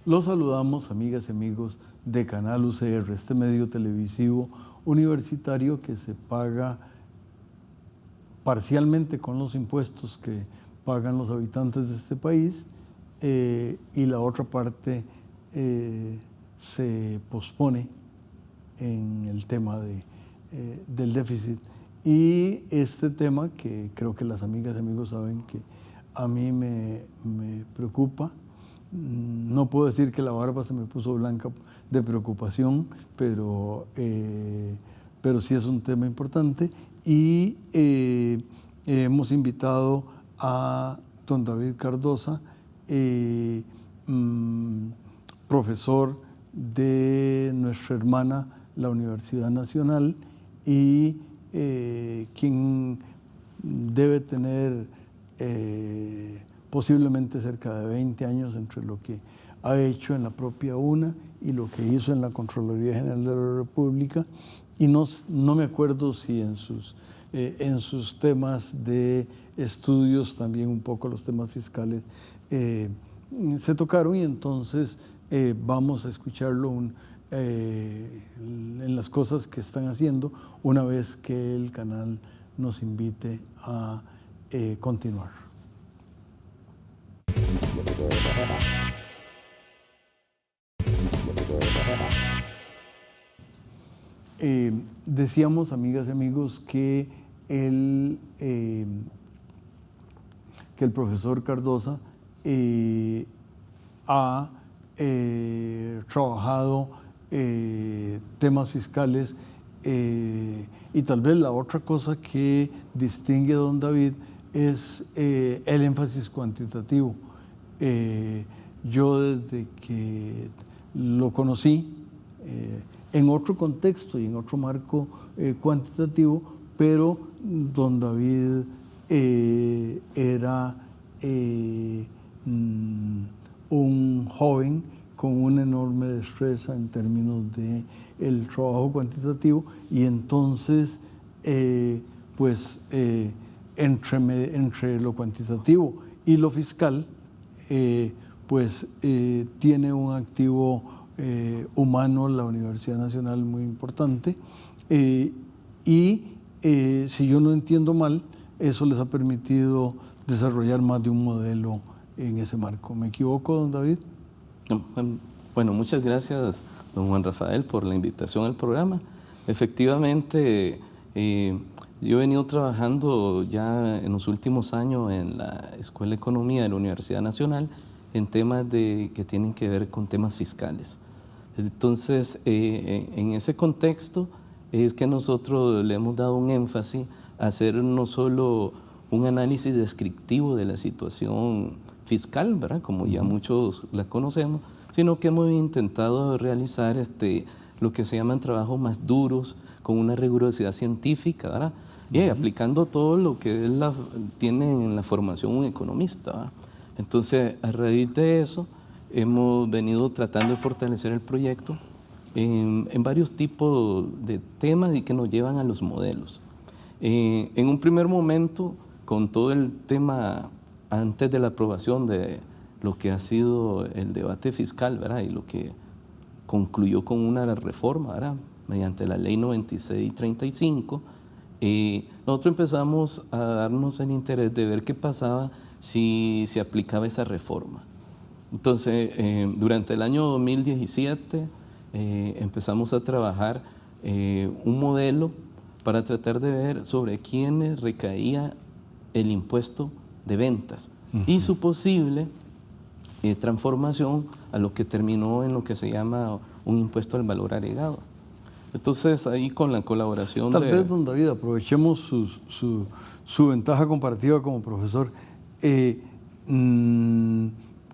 Los saludamos, amigas y amigos de Canal UCR, este medio televisivo universitario que se paga parcialmente con los impuestos que pagan los habitantes de este país y la otra parte se pospone en el tema del déficit. Y este tema, que creo que las amigas y amigos saben que a mí me preocupa, no puedo decir que la barba se me puso blanca de preocupación, pero sí es un tema importante. Y hemos invitado a don David Cardosa, profesor de nuestra hermana, la Universidad Nacional, y quien debe tener posiblemente cerca de 20 años entre lo que ha hecho en la propia UNA y lo que hizo en la Contraloría General de la República, y no me acuerdo si en sus temas de estudios también un poco los temas fiscales se tocaron, y entonces vamos a escucharlo en las cosas que están haciendo una vez que el canal nos invite a continuar. Decíamos, amigas y amigos, que el profesor Cardosa ha trabajado temas fiscales, y tal vez la otra cosa que distingue a don David es el énfasis cuantitativo. Yo desde que lo conocí, en otro contexto y en otro marco cuantitativo, pero don David era un joven con una enorme destreza en términos del trabajo cuantitativo, y entonces entre lo cuantitativo y lo fiscal tiene un activo humano la Universidad Nacional muy importante, y si yo no entiendo mal, eso les ha permitido desarrollar más de un modelo en ese marco. ¿Me equivoco, don David? Bueno, muchas gracias, don Juan Rafael, por la invitación al programa. Efectivamente, yo he venido trabajando ya en los últimos años en la Escuela de Economía de la Universidad Nacional en temas que tienen que ver con temas fiscales. Entonces, en ese contexto es que nosotros le hemos dado un énfasis a hacer no solo un análisis descriptivo de la situación fiscal, ¿verdad?, como ya muchos la conocemos, sino que hemos intentado realizar lo que se llaman trabajos más duros, con una rigurosidad científica, ¿verdad?, y aplicando todo lo que tiene en la formación un economista, ¿verdad? Entonces, a raíz de eso, hemos venido tratando de fortalecer el proyecto en varios tipos de temas y que nos llevan a los modelos. En un primer momento, con todo el tema antes de la aprobación de lo que ha sido el debate fiscal, ¿verdad?, y lo que concluyó con una reforma, ¿verdad?, mediante la ley 9635, nosotros empezamos a darnos el interés de ver qué pasaba si se aplicaba esa reforma. Entonces, durante el año 2017 empezamos a trabajar un modelo para tratar de ver sobre quiénes recaía el impuesto de ventas y su posible transformación a lo que terminó en lo que se llama un impuesto al valor agregado. Entonces, ahí con la colaboración Tal vez, don David, aprovechemos su ventaja comparativa como profesor.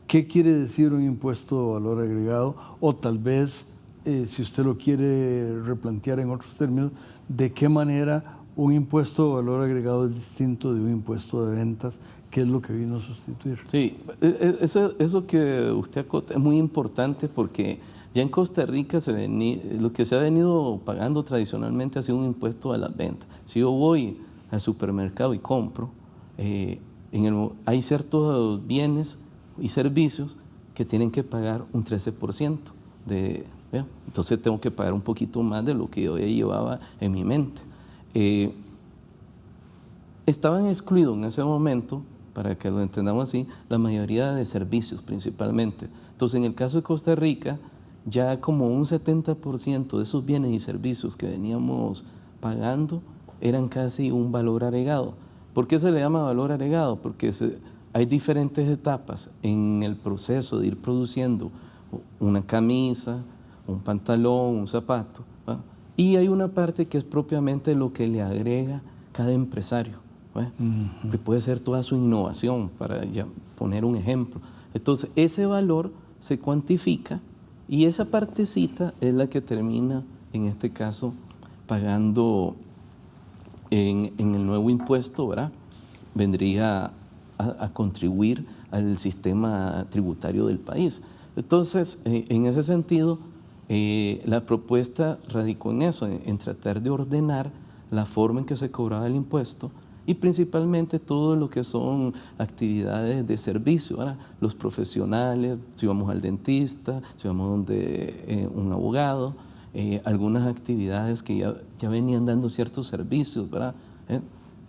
¿Qué quiere decir un impuesto de valor agregado? O tal vez, si usted lo quiere replantear en otros términos, de qué manera un impuesto de valor agregado es distinto de un impuesto de ventas, que es lo que vino a sustituir. Sí, eso que usted acota es muy importante porque ya en Costa Rica lo que se ha venido pagando tradicionalmente ha sido un impuesto a las ventas. Si yo voy al supermercado y compro, hay ciertos bienes y servicios que tienen que pagar un 13% entonces tengo que pagar un poquito más de lo que yo ya llevaba en mi mente. Estaban excluidos en ese momento, para que lo entendamos así, la mayoría de servicios principalmente. Entonces, en el caso de Costa Rica, ya como un 70% de esos bienes y servicios que veníamos pagando eran casi un valor agregado. ¿Por qué se le llama valor agregado? Porque hay diferentes etapas en el proceso de ir produciendo una camisa, un pantalón, un zapato, ¿va? Y hay una parte que es propiamente lo que le agrega cada empresario, ¿va? Que puede ser toda su innovación, para ya poner un ejemplo. Entonces, ese valor se cuantifica y esa partecita es la que termina, en este caso, pagando en el nuevo impuesto, ¿verdad? Vendría a contribuir al sistema tributario del país. Entonces, en ese sentido, la propuesta radicó en eso, en tratar de ordenar la forma en que se cobraba el impuesto y principalmente todo lo que son actividades de servicio, ¿verdad? Los profesionales, si vamos al dentista, si vamos donde un abogado, algunas actividades que ya venían dando ciertos servicios, ¿verdad?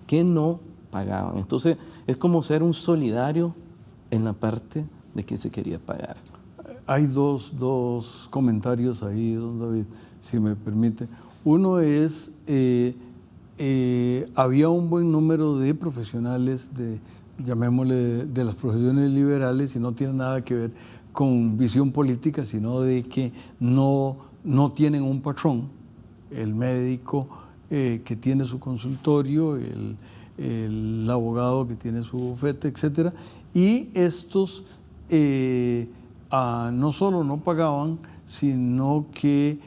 Que no pagaban. Entonces, es como ser un solidario en la parte de que se quería pagar. Hay dos comentarios ahí, don David, si me permite. Uno es, había un buen número de profesionales, llamémosle, de las profesiones liberales, y no tiene nada que ver con visión política, sino de que no tienen un patrón, el médico que tiene su consultorio, el abogado que tiene su bufete, etc. Y estos no solo no pagaban, sino que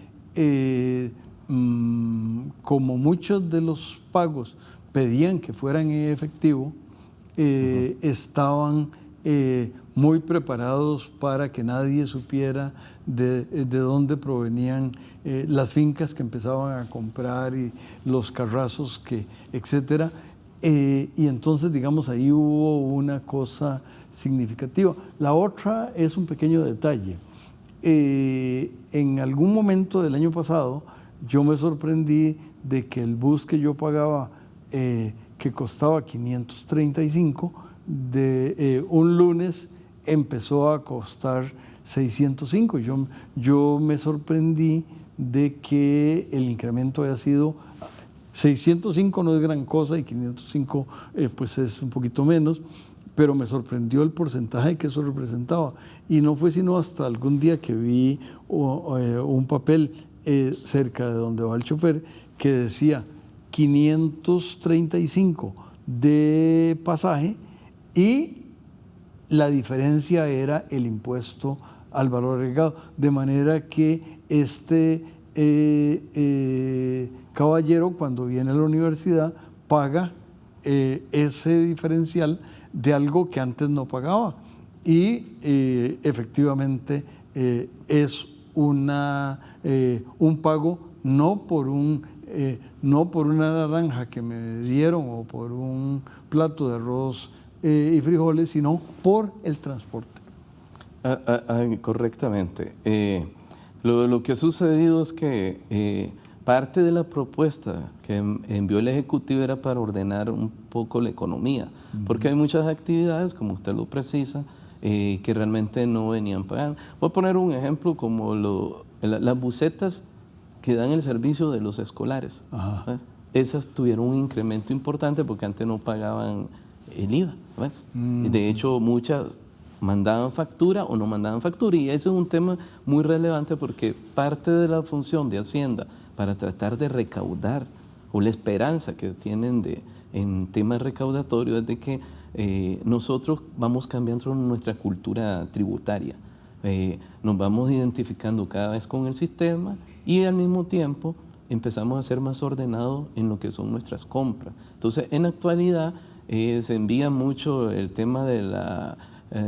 como muchos de los pagos pedían que fueran en efectivo, estaban muy preparados para que nadie supiera de dónde provenían las fincas que empezaban a comprar y los carrazos etcétera. Y entonces, digamos, ahí hubo una cosa significativa. La otra es un pequeño detalle. En algún momento del año pasado, yo me sorprendí de que el bus que yo pagaba, que costaba 535, un lunes empezó a costar 605. Yo me sorprendí de que el incremento haya sido 605, no es gran cosa, y 505 pues es un poquito menos, pero me sorprendió el porcentaje que eso representaba. Y no fue sino hasta algún día que vi un papel cerca de donde va el chofer que decía 535 de pasaje y la diferencia era el impuesto al valor agregado. De manera que este caballero, cuando viene a la universidad, paga ese diferencial de algo que antes no pagaba. Y efectivamente es un pago no por una naranja que me dieron o por un plato de arroz y frijoles, sino por el transporte. Correctamente. Lo que ha sucedido es que parte de la propuesta que envió el Ejecutivo era para ordenar un poco la economía, porque hay muchas actividades, como usted lo precisa, que realmente no venían pagando. Voy a poner un ejemplo como las busetas que dan el servicio de los escolares. Esas tuvieron un incremento importante porque antes no pagaban el IVA. De hecho, muchas mandaban factura o no mandaban factura, y eso es un tema muy relevante porque parte de la función de Hacienda para tratar de recaudar, o la esperanza que tienen en temas recaudatorios, es de que nosotros vamos cambiando nuestra cultura tributaria, nos vamos identificando cada vez con el sistema y al mismo tiempo empezamos a ser más ordenados en lo que son nuestras compras. Entonces, en la actualidad se envía mucho el tema de la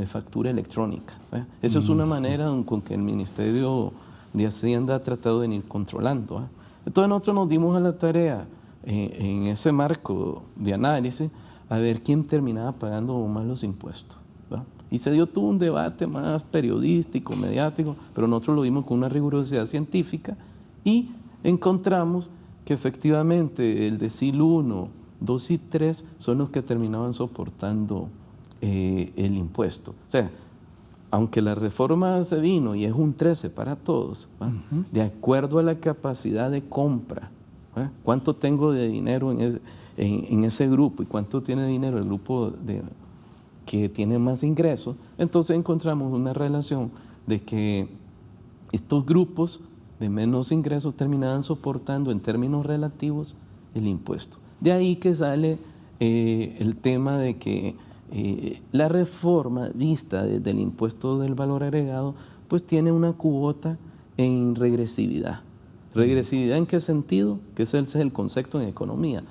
factura electrónica. Eso es una manera con que el Ministerio de Hacienda ha tratado de ir controlando. Entonces, nosotros nos dimos a la tarea en ese marco de análisis a ver quién terminaba pagando más los impuestos. Y se dio todo un debate más periodístico, mediático, pero nosotros lo vimos con una rigurosidad científica y encontramos que efectivamente el decil 1, 2 y 3 son los que terminaban soportando el impuesto. O sea, aunque la reforma se vino y es un 13 para todos, de acuerdo a la capacidad de compra, cuánto tengo de dinero en ese grupo y cuánto tiene dinero el grupo que tiene más ingresos, entonces encontramos una relación de que estos grupos de menos ingresos terminaban soportando en términos relativos el impuesto. De ahí que sale el tema de que la reforma vista desde el impuesto del valor agregado pues tiene una cuota en regresividad. ¿Regresividad en qué sentido? Que ese es el concepto en economía.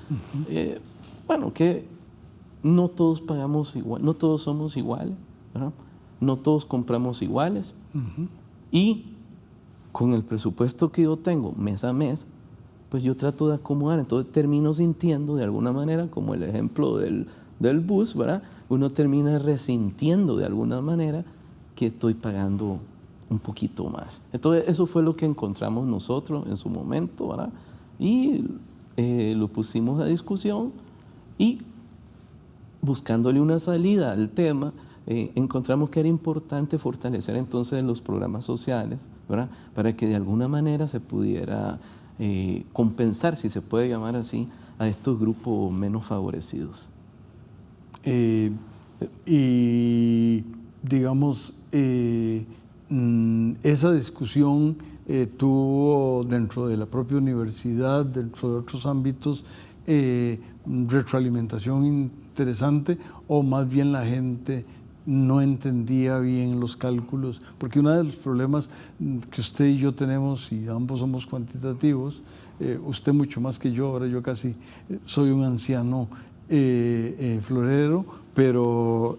Bueno, que no todos pagamos igual, no todos somos iguales, ¿verdad? No todos compramos iguales. Y con el presupuesto que yo tengo mes a mes, pues yo trato de acomodar. Entonces termino sintiendo de alguna manera, como el ejemplo del bus, ¿verdad? Uno termina resintiendo de alguna manera que estoy pagando un poquito más. Entonces eso fue lo que encontramos nosotros en su momento, ¿verdad? Y lo pusimos a discusión y buscándole una salida al tema, encontramos que era importante fortalecer entonces los programas sociales, ¿verdad? Para que de alguna manera se pudiera compensar, si se puede llamar así, a estos grupos menos favorecidos. Y digamos, esa discusión tuvo dentro de la propia universidad, dentro de otros ámbitos, retroalimentación interesante, o más bien la gente no entendía bien los cálculos, porque uno de los problemas que usted y yo tenemos, y ambos somos cuantitativos, usted mucho más que yo, ahora yo casi soy un anciano florero, pero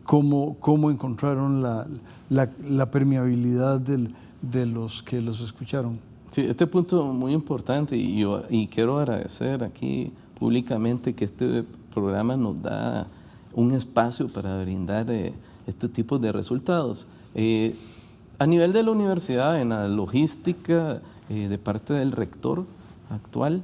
¿cómo encontraron la permeabilidad de los que los escucharon? Sí, este punto es muy importante y quiero agradecer aquí públicamente que este programa nos da un espacio para brindar este tipo de resultados. A nivel de la universidad, en la logística de parte del rector actual,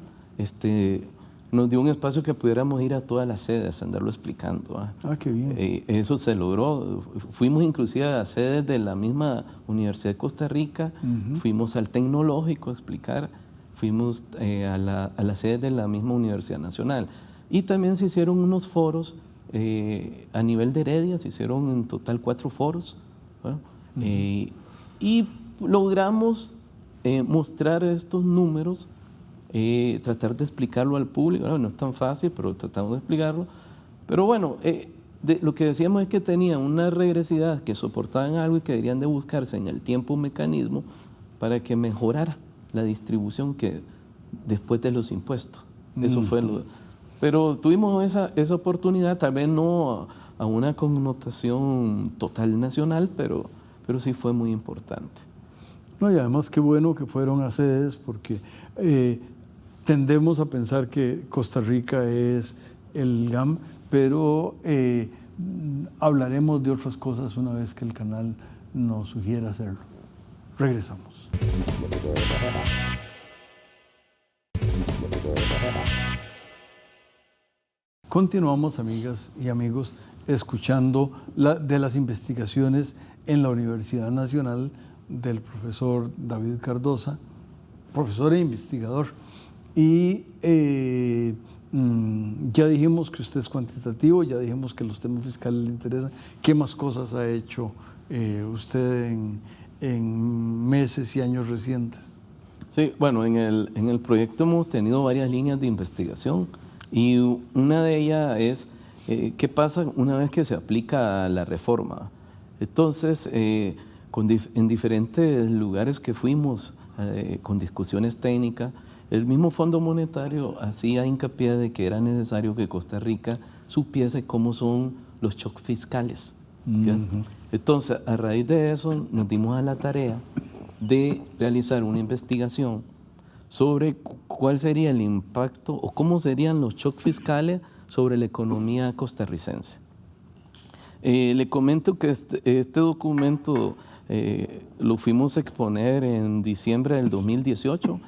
nos dio un espacio que pudiéramos ir a todas las sedes, andarlo explicando. Qué bien. Eso se logró. Fuimos inclusive a sedes de la misma Universidad de Costa Rica, fuimos al Tecnológico a explicar, fuimos a la sede de la misma Universidad Nacional. Y también se hicieron unos foros a nivel de Heredia, se hicieron en total 4 foros. Y logramos mostrar estos números, tratar de explicarlo al público. No es tan fácil, pero tratamos de explicarlo. Pero bueno, lo que decíamos es que tenían una regresividad, que soportaban algo y que deberían de buscarse en el tiempo un mecanismo para que mejorara la distribución que después de los impuestos. Eso fue lo... Pero tuvimos esa oportunidad, tal vez no a una connotación total nacional, pero sí fue muy importante. No, y además qué bueno que fueron a sedes, porque tendemos a pensar que Costa Rica es el GAM, pero hablaremos de otras cosas una vez que el canal nos sugiera hacerlo. Regresamos. Continuamos, amigas y amigos, escuchando de las investigaciones en la Universidad Nacional del profesor David Cardosa, profesor e investigador. Y ya dijimos que usted es cuantitativo, ya dijimos que los temas fiscales le interesan. ¿Qué más cosas ha hecho usted en meses y años recientes? Sí, bueno, en el proyecto hemos tenido varias líneas de investigación y una de ellas es qué pasa una vez que se aplica la reforma. Entonces, en diferentes lugares que fuimos con discusiones técnicas. El mismo Fondo Monetario hacía hincapié de que era necesario que Costa Rica supiese cómo son los shocks fiscales. Entonces, a raíz de eso, nos dimos a la tarea de realizar una investigación sobre cuál sería el impacto o cómo serían los shocks fiscales sobre la economía costarricense. Le comento que este documento lo fuimos a exponer en diciembre del 2018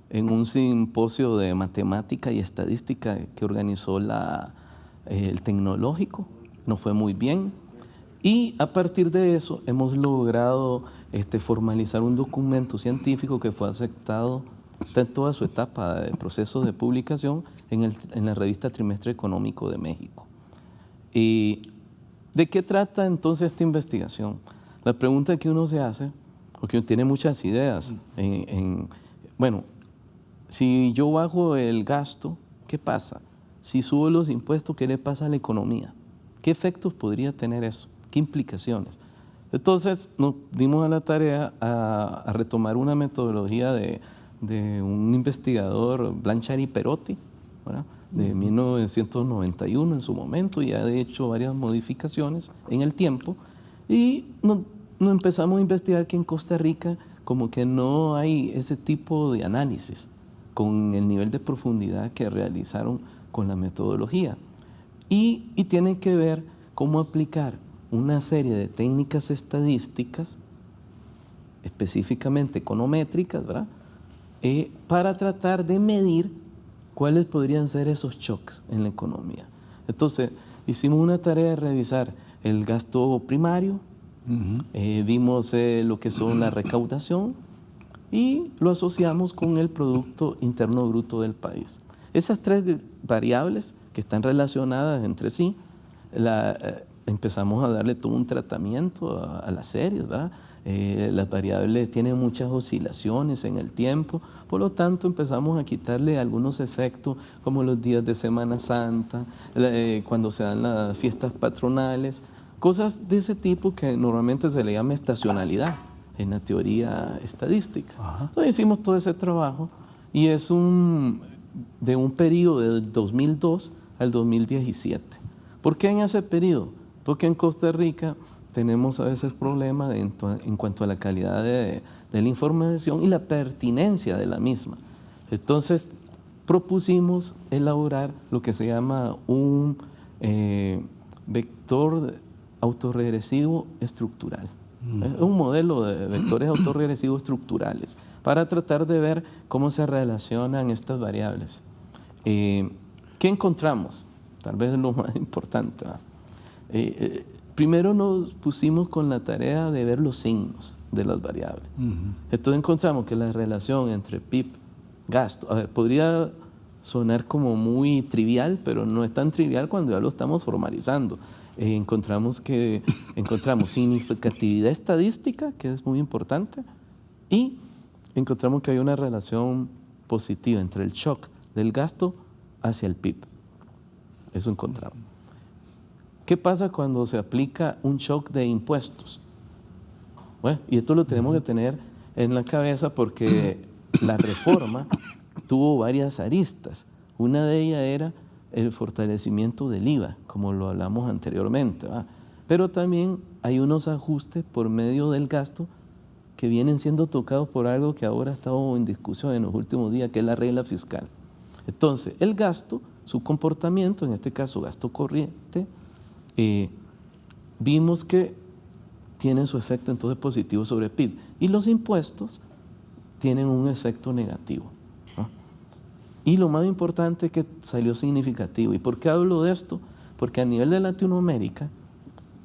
en un simposio de matemática y estadística que organizó el Tecnológico. Nos fue muy bien. Y a partir de eso hemos logrado formalizar un documento científico que fue aceptado en toda su etapa de proceso de publicación en la revista Trimestre Económico de México. ¿Y de qué trata entonces esta investigación? La pregunta que uno se hace, porque uno tiene muchas ideas, bueno, si yo bajo el gasto, ¿qué pasa? Si subo los impuestos, ¿qué le pasa a la economía? ¿Qué efectos podría tener eso? ¿Qué implicaciones? Entonces nos dimos a la tarea a retomar una metodología de un investigador, Blanchard y Perotti, ¿verdad? De 1991 en su momento, y ha hecho varias modificaciones en el tiempo, y nos empezamos a investigar que en Costa Rica como que no hay ese tipo de análisis con el nivel de profundidad que realizaron con la metodología. Y tiene que ver cómo aplicar una serie de técnicas estadísticas, específicamente econométricas, ¿verdad? Para tratar de medir cuáles podrían ser esos shocks en la economía. Entonces, hicimos una tarea de revisar el gasto primario, vimos lo que son la recaudación y lo asociamos con el Producto Interno Bruto del país. Esas tres variables que están relacionadas entre sí, empezamos a darle todo un tratamiento a las series, ¿verdad? Las variables tienen muchas oscilaciones en el tiempo, por lo tanto empezamos a quitarle algunos efectos como los días de Semana Santa, cuando se dan las fiestas patronales, cosas de ese tipo que normalmente se le llama estacionalidad en la teoría estadística. Entonces hicimos todo ese trabajo y es de un periodo del 2002 al 2017. ¿Por qué en ese periodo? Porque en Costa Rica tenemos a veces problemas en cuanto a la calidad de la información y la pertinencia de la misma. Entonces, propusimos elaborar lo que se llama un vector autorregresivo estructural. Es un modelo de vectores autorregresivos estructurales para tratar de ver cómo se relacionan estas variables. ¿Qué encontramos? Tal vez es lo más importante. Primero nos pusimos con la tarea de ver los signos de las variables. Entonces encontramos que la relación entre PIB, gasto, podría sonar como muy trivial, pero no es tan trivial cuando ya lo estamos formalizando. Encontramos significatividad estadística, que es muy importante, y encontramos que hay una relación positiva entre el shock del gasto hacia el PIB. Eso encontramos. ¿Qué pasa cuando se aplica un shock de impuestos? Bueno, y esto lo tenemos que tener en la cabeza porque la reforma tuvo varias aristas. Una de ellas era el fortalecimiento del IVA, como lo hablamos anteriormente, ¿va? Pero también hay unos ajustes por medio del gasto que vienen siendo tocados por algo que ahora ha estado en discusión en los últimos días, que es la regla fiscal. Entonces, el gasto, su comportamiento, en este caso gasto corriente, vimos que tiene su efecto entonces positivo sobre PIB, y los impuestos tienen un efecto negativo, ¿no? Y lo más importante es que salió significativo. ¿Y por qué hablo de esto? Porque a nivel de Latinoamérica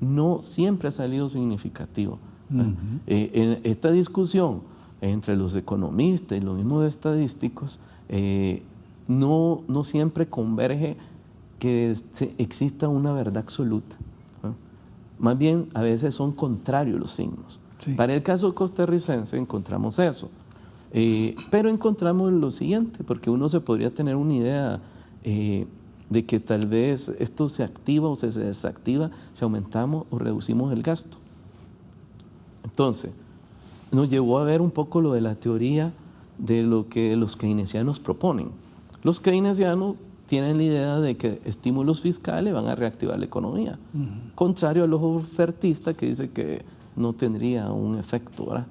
no siempre ha salido significativo. En esta discusión entre los economistas y los mismos estadísticos, no siempre converge que exista una verdad absoluta, ¿no? Más bien, a veces son contrarios los signos. Sí. Para el caso costarricense encontramos eso, pero encontramos lo siguiente, porque uno se podría tener una idea de que tal vez esto se activa o se desactiva si aumentamos o reducimos el gasto. Entonces, nos llevó a ver un poco lo de la teoría de lo que los keynesianos proponen. Los keynesianos tienen la idea de que estímulos fiscales van a reactivar la economía, contrario a los ofertistas que dicen que no tendría un efecto, ¿verdad?,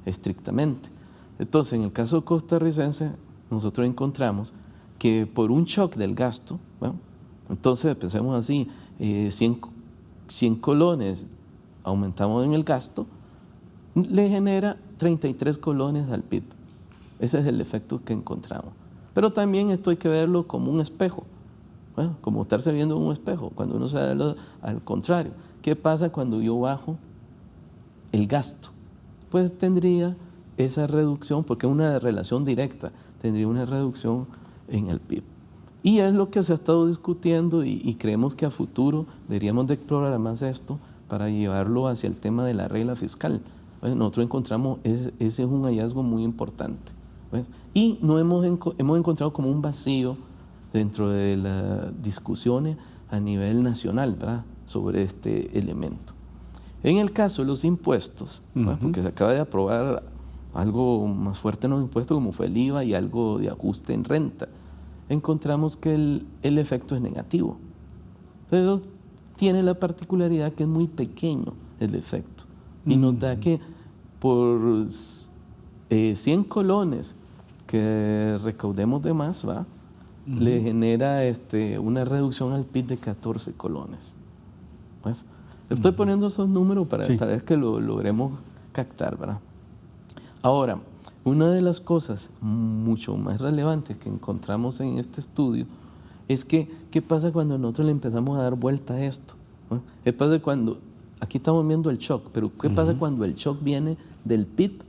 estrictamente. Entonces, en el caso costarricense, nosotros encontramos que por un shock del gasto, bueno, entonces pensemos así, 100 colones aumentamos en el gasto, le genera 33 colones al PIB. Ese es el efecto que encontramos. Pero también esto hay que verlo como un espejo, bueno, como estarse viendo en un espejo, cuando uno se da al contrario. ¿Qué pasa cuando yo bajo el gasto? Pues tendría esa reducción, porque es una relación directa, tendría una reducción en el PIB. Y es lo que se ha estado discutiendo y creemos que a futuro deberíamos de explorar más esto para llevarlo hacia el tema de la regla fiscal. Pues nosotros encontramos, ese es un hallazgo muy importante. ¿Ves? Y no hemos encontrado como un vacío dentro de las discusiones a nivel nacional, ¿verdad?, sobre este elemento. En el caso de los impuestos, porque se acaba de aprobar algo más fuerte en los impuestos como fue el IVA y algo de ajuste en renta, encontramos que el efecto es negativo. Pero tiene la particularidad que es muy pequeño el efecto y nos da que por 100 colones que recaudemos de más, ¿va?, le genera una reducción al PIB de 14 colones. ¿Ves? Estoy poniendo esos números para tal vez que lo logremos captar, ¿verdad? Ahora, una de las cosas mucho más relevantes que encontramos en este estudio es que, ¿qué pasa cuando nosotros le empezamos a dar vuelta a esto? ¿No? ¿Qué pasa cuando, aquí estamos viendo el shock, pero qué pasa cuando el shock viene del PIB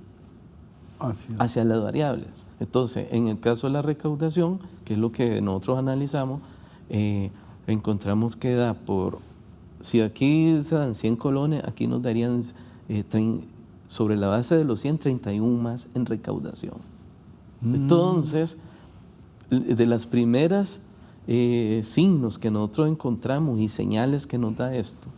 hacia las variables? Entonces, en el caso de la recaudación, que es lo que nosotros analizamos, encontramos que da por, si aquí se dan 100 colones, aquí nos darían sobre la base de los 131 más en recaudación. Entonces, de las primeras signos que nosotros encontramos y señales que nos da esto,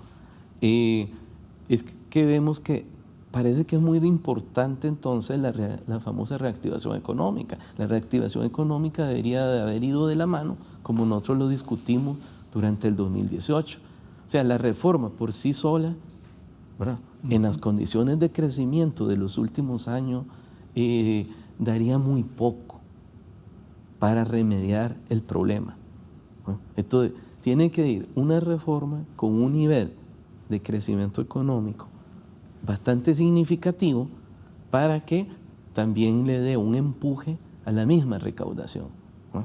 es que vemos que parece que es muy importante entonces la famosa reactivación económica. La reactivación económica debería de haber ido de la mano, como nosotros lo discutimos durante el 2018. O sea, la reforma por sí sola, ¿verdad?, en las condiciones de crecimiento de los últimos años, daría muy poco para remediar el problema, ¿no? Entonces, tiene que ir una reforma con un nivel de crecimiento económico bastante significativo para que también le dé un empuje a la misma recaudación, ¿no?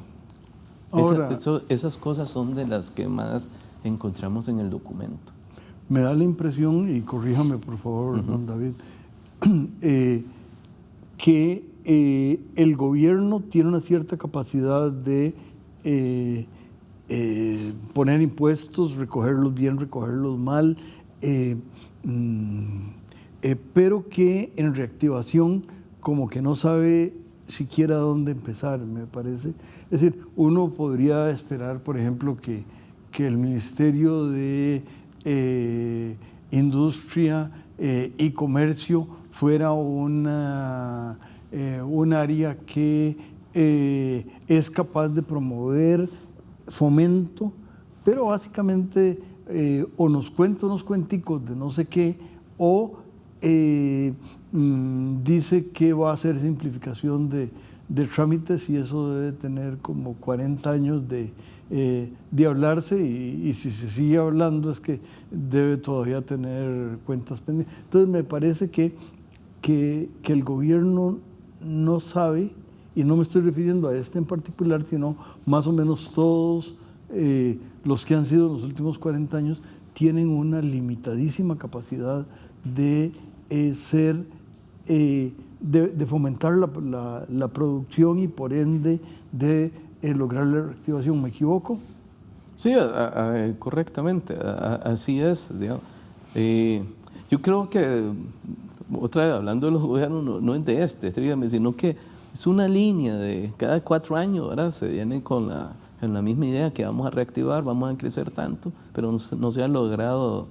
Ahora, esas cosas son de las que más encontramos en el documento. Me da la impresión, y corríjame por favor, don David, que el gobierno tiene una cierta capacidad de poner impuestos, recogerlos bien, recogerlos mal, pero que en reactivación como que no sabe siquiera dónde empezar, me parece. Es decir, uno podría esperar, por ejemplo, que el Ministerio de Industria y Comercio fuera un área que es capaz de promover fomento, pero básicamente o nos cuenta unos cuenticos de no sé qué, o dice que va a hacer simplificación de trámites, y eso debe tener como 40 años de hablarse, y si se sigue hablando es que debe todavía tener cuentas pendientes. Entonces me parece que el gobierno no sabe, y no me estoy refiriendo a este en particular, sino más o menos todos los que han sido en los últimos 40 años, tienen una limitadísima capacidad de de fomentar la producción y por ende de lograr la reactivación. ¿Me equivoco? Sí, correctamente, así es, digamos. Yo creo que, otra vez, hablando de los gobiernos, no es de sino que es una línea de cada 4 años, ¿verdad? Se viene con la misma idea que vamos a reactivar, vamos a crecer tanto, pero no se ha logrado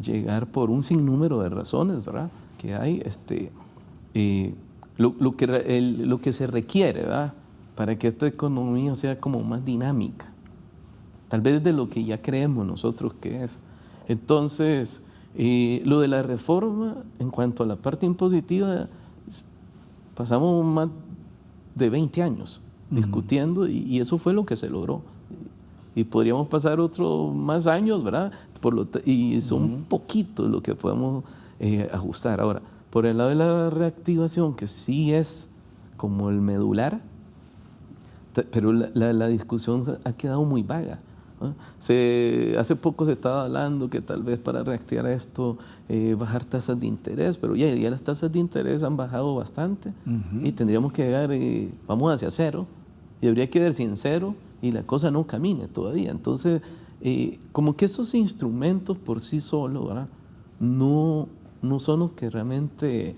llegar por un sinnúmero de razones, ¿verdad?, que hay. lo que se requiere, ¿verdad?, para que esta economía sea como más dinámica, tal vez de lo que ya creemos nosotros que es. Entonces, lo de la reforma, en cuanto a la parte impositiva, pasamos más de 20 años discutiendo y eso fue lo que se logró. Y podríamos pasar otros más años, ¿verdad? Y son poquitos lo que podemos ajustar. Ahora, por el lado de la reactivación, que sí es como el medular, pero la discusión ha quedado muy vaga, ¿no? Hace poco se estaba hablando que tal vez para reactivar esto, bajar tasas de interés, pero ya las tasas de interés han bajado bastante y tendríamos que llegar, vamos hacia cero, y habría que ver si en cero y la cosa no camine todavía. Entonces, como que esos instrumentos por sí solos, ¿verdad?, no son los que realmente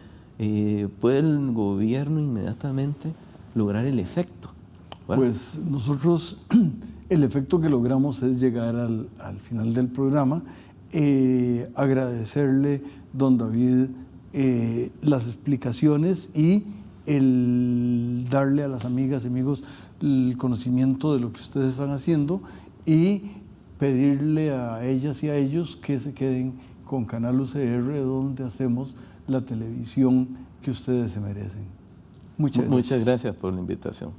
puede el gobierno inmediatamente lograr el efecto. ¿Verdad? Pues nosotros el efecto que logramos es llegar al final del programa, agradecerle, don David, las explicaciones y el darle a las amigas y amigos el conocimiento de lo que ustedes están haciendo y pedirle a ellas y a ellos que se queden con Canal UCR, donde hacemos la televisión que ustedes se merecen. Muchas gracias por la invitación.